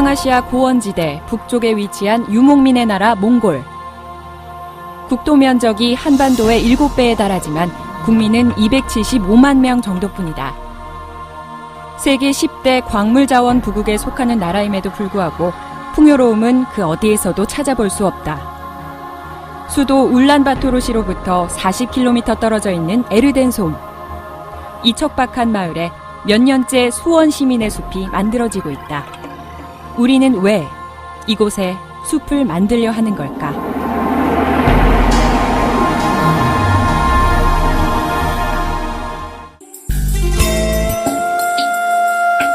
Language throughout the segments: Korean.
동아시아 고원지대 북쪽에 위치한 유목민의 나라 몽골. 국토 면적이 한반도의 7배에 달하지만 국민은 275만 명 정도뿐이다. 세계 10대 광물자원 부국에 속하는 나라임에도 불구하고 풍요로움은 그 어디에서도 찾아볼 수 없다. 수도 울란바토르시로부터 40km 떨어져 있는 에르덴솜. 이 척박한 마을에 몇 년째 수원 시민의 숲이 만들어지고 있다. 우리는 왜 이곳에 숲을 만들려 하는 걸까?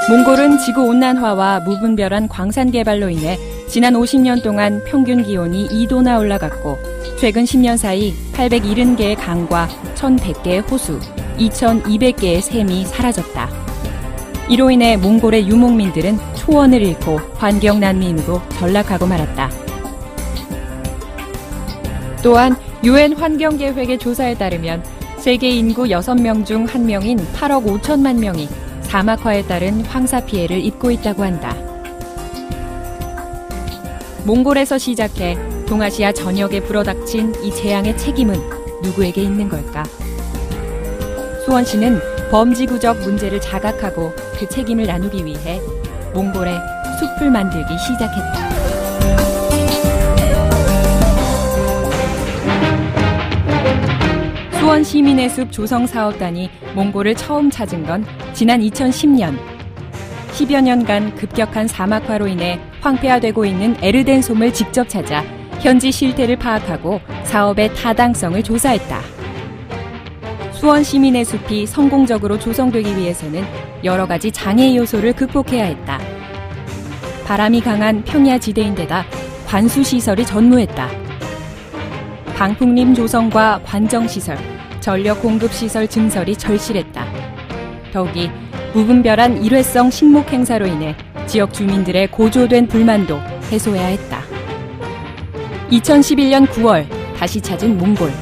몽골은 지구온난화와 무분별한 광산 개발로 인해 지난 50년 동안 평균 기온이 2도나 올라갔고 최근 10년 사이 870개의 강과 1100개의 호수, 2200개의 샘이 사라졌다. 이로 인해 몽골의 유목민들은 초원을 잃고 환경난민으로 전락하고 말았다. 또한 UN 환경계획의 조사에 따르면 세계 인구 6명 중 1명인 8억 5천만 명이 사막화에 따른 황사 피해를 입고 있다고 한다. 몽골에서 시작해 동아시아 전역에 불어닥친 이 재앙의 책임은 누구에게 있는 걸까? 수원시는 범지구적 문제를 자각하고 그 책임을 나누기 위해 몽골에 숲을 만들기 시작했다. 수원 시민의 숲 조성 사업단이 몽골을 처음 찾은 건 지난 2010년. 10여 년간 급격한 사막화로 인해 황폐화되고 있는 에르덴솜을 직접 찾아 현지 실태를 파악하고 사업의 타당성을 조사했다. 수원 시민의 숲이 성공적으로 조성되기 위해서는 여러 가지 장애 요소를 극복해야 했다. 바람이 강한 평야 지대인데다 관수시설이 전무했다. 방풍림 조성과 관정시설, 전력 공급시설 증설이 절실했다. 더욱이 무분별한 일회성 식목 행사로 인해 지역 주민들의 고조된 불만도 해소해야 했다. 2011년 9월 다시 찾은 몽골.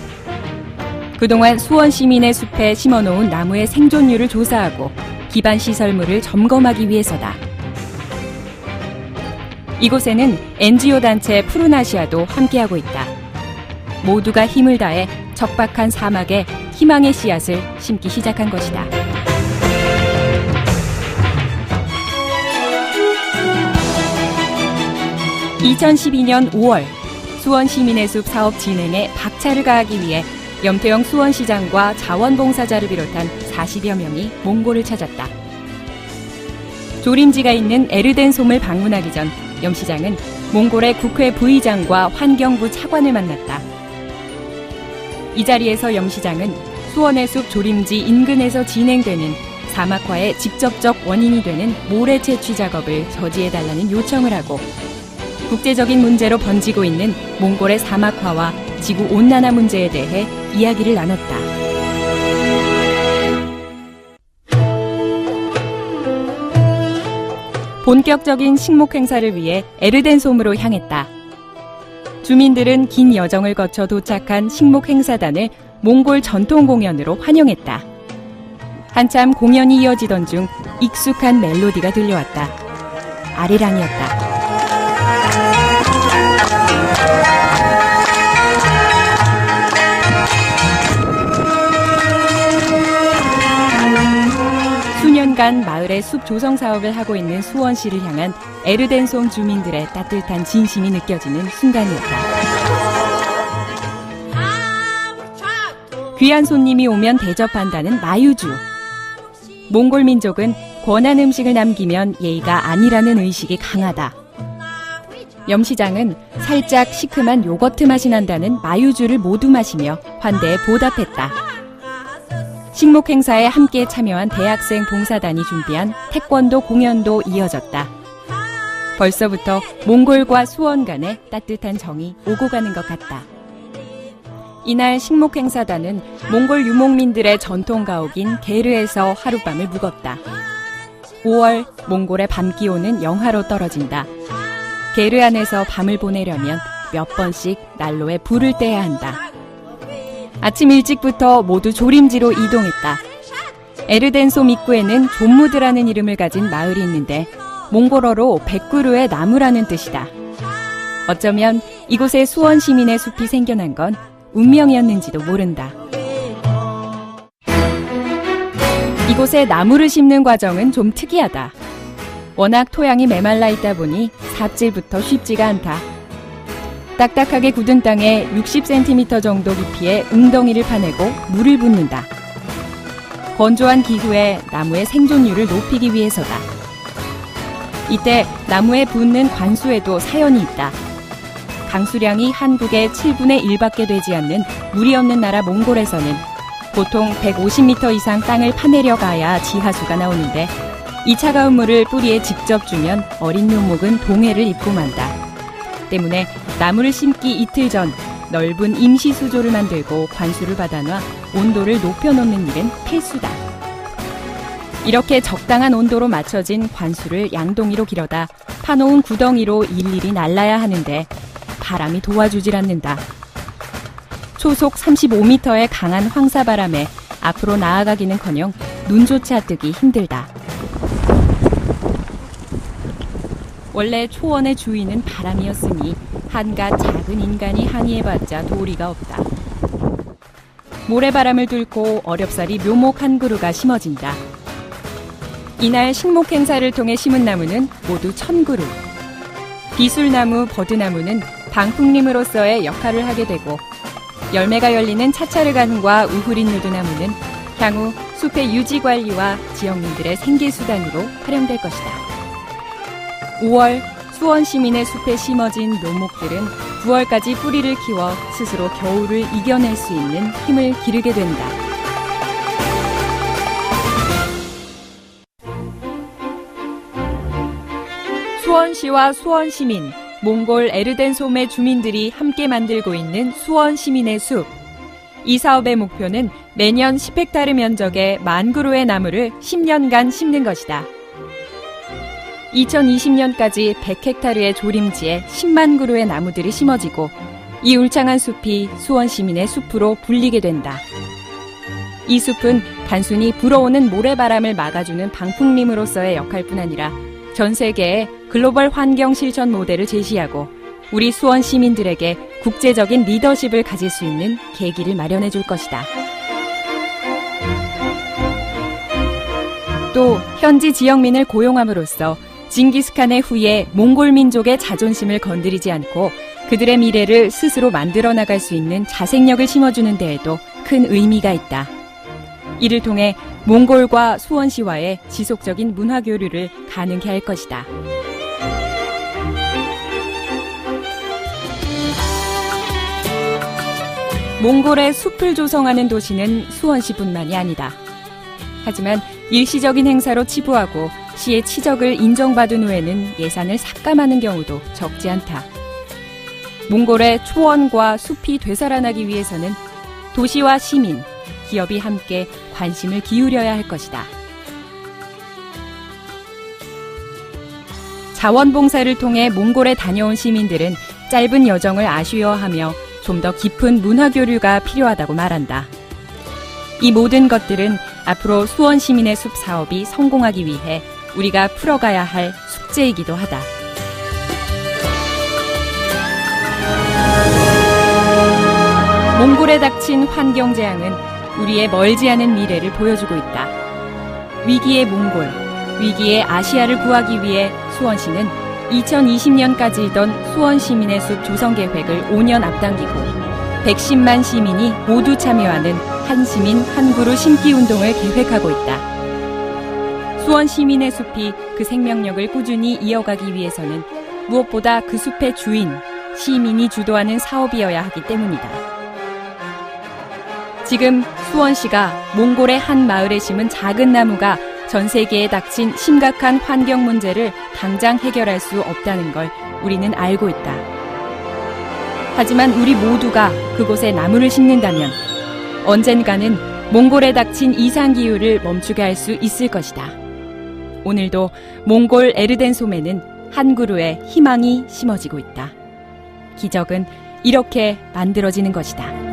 그동안 수원 시민의 숲에 심어놓은 나무의 생존율을 조사하고 기반 시설물을 점검하기 위해서다. 이곳에는 NGO 단체 푸른아시아도 함께하고 있다. 모두가 힘을 다해 척박한 사막에 희망의 씨앗을 심기 시작한 것이다. (2012년 5월) 수원 시민의 숲 사업 진행에 박차를 가하기 위해 염태영 수원시장과 자원봉사자를 비롯한 40여 명이 몽골을 찾았다. 조림지가 있는 에르덴솜을 방문하기 전 염 시장은 몽골의 국회 부의장과 환경부 차관을 만났다. 이 자리에서 염 시장은 수원의 숲 조림지 인근에서 진행되는 사막화의 직접적 원인이 되는 모래 채취 작업을 저지해달라는 요청을 하고 국제적인 문제로 번지고 있는 몽골의 사막화와 지구온난화 문제에 대해 이야기를 나눴다. 본격적인 식목 행사를 위해 에르덴솜으로 향했다. 주민들은 긴 여정을 거쳐 도착한 식목 행사단을 몽골 전통 공연으로 환영했다. 한참 공연이 이어지던 중 익숙한 멜로디가 들려왔다. 아리랑이었다. 수년간 마을의 숲 조성 사업을 하고 있는 수원시를 향한 에르덴솜 주민들의 따뜻한 진심이 느껴지는 순간이었다. 귀한 손님이 오면 대접한다는 마유주. 몽골 민족은 권한 음식을 남기면 예의가 아니라는 의식이 강하다. 염 시장은 살짝 시큼한 요거트 맛이 난다는 마유주를 모두 마시며 환대에 보답했다. 식목 행사에 함께 참여한 대학생 봉사단이 준비한 태권도 공연도 이어졌다. 벌써부터 몽골과 수원 간의 따뜻한 정이 오고 가는 것 같다. 이날 식목 행사단은 몽골 유목민들의 전통 가옥인 게르에서 하룻밤을 묵었다. 5월 몽골의 밤 기온은 영하로 떨어진다. 게르 안에서 밤을 보내려면 몇 번씩 난로에 불을 떼야 한다. 아침 일찍부터 모두 조림지로 이동했다. 에르덴솜 입구에는 존무드라는 이름을 가진 마을이 있는데 몽골어로 백구르의 나무라는 뜻이다. 어쩌면 이곳에 수원 시민의 숲이 생겨난 건 운명이었는지도 모른다. 이곳에 나무를 심는 과정은 좀 특이하다. 워낙 토양이 메말라 있다 보니 삽질부터 쉽지가 않다. 딱딱하게 굳은 땅에 60cm 정도 깊이의 웅덩이를 파내고 물을 붓는다. 건조한 기후에 나무의 생존율을 높이기 위해서다. 이때 나무에 붓는 관수에도 사연이 있다. 강수량이 한국의 7분의 1밖에 되지 않는 물이 없는 나라 몽골에서는 보통 150m 이상 땅을 파내려 가야 지하수가 나오는데 이 차가운 물을 뿌리에 직접 주면 어린 묘목은 동해를 입고 만다. 때문에 나무를 심기 이틀 전 넓은 임시 수조를 만들고 관수를 받아놔 온도를 높여놓는 일은 필수다. 이렇게 적당한 온도로 맞춰진 관수를 양동이로 길어다 파놓은 구덩이로 일일이 날라야 하는데 바람이 도와주질 않는다. 초속 35m의 강한 황사바람에 앞으로 나아가기는커녕 눈조차 뜨기 힘들다. 원래 초원의 주인은 바람이었으니 한갓 작은 인간이 항의해봤자 도리가 없다. 모래바람을 뚫고 어렵사리 묘목 한 그루가 심어진다. 이날 식목 행사를 통해 심은 나무는 모두 1000그루. 비술나무, 버드나무는 방풍림으로서의 역할을 하게 되고 열매가 열리는 차차르간과 우후린 누드나무는 향후 숲의 유지 관리와 지역민들의 생계수단으로 활용될 것이다. 5월 수원 시민의 숲에 심어진 묘목들은 9월까지 뿌리를 키워 스스로 겨울을 이겨낼 수 있는 힘을 기르게 된다. 수원시와 수원시민, 몽골 에르덴솜의 주민들이 함께 만들고 있는 수원 시민의 숲. 이 사업의 목표는 매년 10헥타르 면적의 10,000그루의 나무를 10년간 심는 것이다. 2020년까지 100헥타르의 조림지에 10만 그루의 나무들이 심어지고 이 울창한 숲이 수원 시민의 숲으로 불리게 된다. 이 숲은 단순히 불어오는 모래바람을 막아주는 방풍림으로서의 역할뿐 아니라 전 세계에 글로벌 환경 실천 모델을 제시하고 우리 수원 시민들에게 국제적인 리더십을 가질 수 있는 계기를 마련해 줄 것이다. 또 현지 지역민을 고용함으로써 징기스칸의 후예 몽골 민족의 자존심을 건드리지 않고 그들의 미래를 스스로 만들어 나갈 수 있는 자생력을 심어주는 데에도 큰 의미가 있다. 이를 통해 몽골과 수원시와의 지속적인 문화 교류를 가능케 할 것이다. 몽골의 숲을 조성하는 도시는 수원시뿐만이 아니다. 하지만 일시적인 행사로 치부하고 시의 치적을 인정받은 후에는 예산을 삭감하는 경우도 적지 않다. 몽골의 초원과 숲이 되살아나기 위해서는 도시와 시민, 기업이 함께 관심을 기울여야 할 것이다. 자원봉사를 통해 몽골에 다녀온 시민들은 짧은 여정을 아쉬워하며 좀 더 깊은 문화교류가 필요하다고 말한다. 이 모든 것들은 앞으로 수원 시민의 숲 사업이 성공하기 위해 우리가 풀어가야 할 숙제이기도 하다. 몽골에 닥친 환경재앙은 우리의 멀지 않은 미래를 보여주고 있다. 위기의 몽골, 위기의 아시아를 구하기 위해 수원시는 2020년까지이던 수원 시민의 숲 조성 계획을 5년 앞당기고 110만 시민이 모두 참여하는 한 시민 한 그루 심기 운동을 계획하고 있다. 수원 시민의 숲이 그 생명력을 꾸준히 이어가기 위해서는 무엇보다 그 숲의 주인, 시민이 주도하는 사업이어야 하기 때문이다. 지금 수원시가 몽골의 한 마을에 심은 작은 나무가 전 세계에 닥친 심각한 환경 문제를 당장 해결할 수 없다는 걸 우리는 알고 있다. 하지만 우리 모두가 그곳에 나무를 심는다면 언젠가는 몽골에 닥친 이상기후를 멈추게 할 수 있을 것이다. 오늘도 몽골 에르덴솜에는 한 그루의 희망이 심어지고 있다. 기적은 이렇게 만들어지는 것이다.